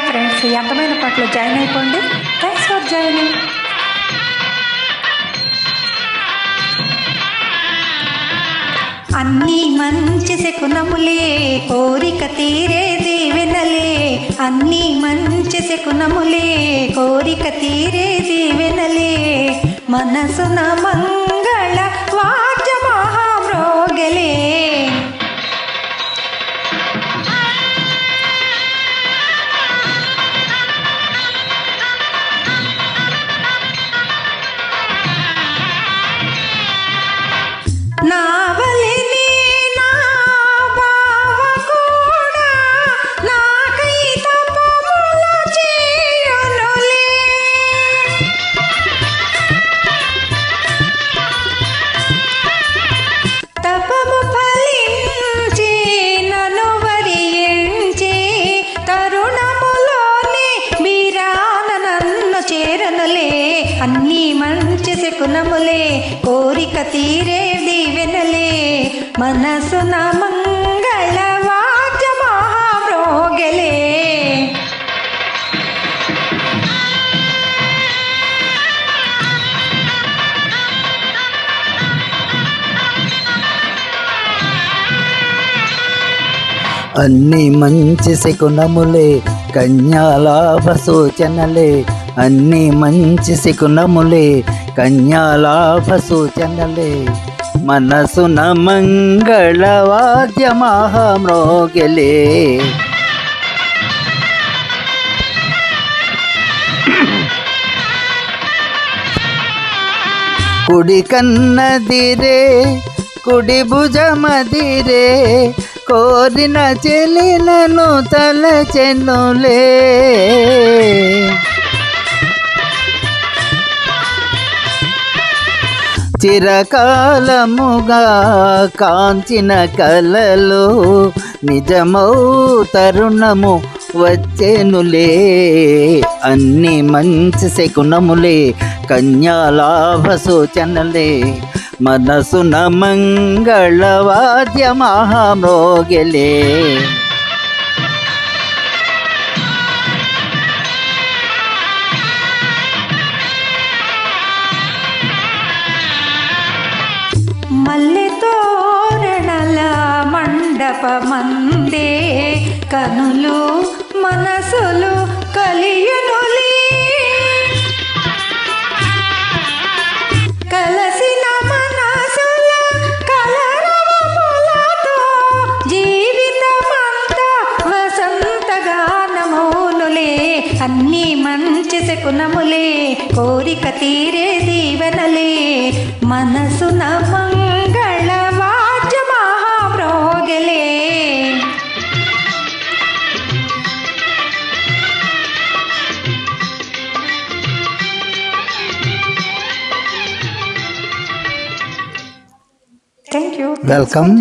Friends, ఈ అందమైన పాటలో జాయిన్ అయిపోండి. Thanks for joining. అన్నీ మంచి శకునములే, కోరిక తీరే దీవెనలే. అన్నీ మంచి శకునములే, కోరిక తీరే దీవెనలే. మనసున మంగళ వాద్య మహామ్రోగలే. అన్నీ మంచి శకునములే, కోరిక తీరే దీవెనలే. మనసున మంగళ వాద్య మహామ్రోగలే. అన్ని మంచి శకునములే, కన్యాలాభ సూచనలే. అన్ని మంచి శకునములే, కన్యాలాభ సూచనలే. మనసున మంగళ వాద్య మహామ్రోగలే. కుడి కన్నదిరే, కుడి భుజమదిరే, కోరిన చెలినను తలచెనులే. చిరకాలముగా కాంచిన కలలు నిజమౌ తరుణము వచ్చెనులే. అన్ని మంచి శకునములే, కన్యాలాభ సూచనలే. మనసున మంగళ వాద్య మహామ్రోగలే. మల్లె తోరణల మండపమందే, కనులు మనసులు కలియునులే. కలసిన మనసుల కలరవములతో జీవితమంతా వసంతగానమౌనులే. అన్నీ మంచి శకునములే, కోరిక తీరే దీవెనలే. మనసున మంగళ వాద్య మహామ్రోగలే. Thank you. వెల్కమ్.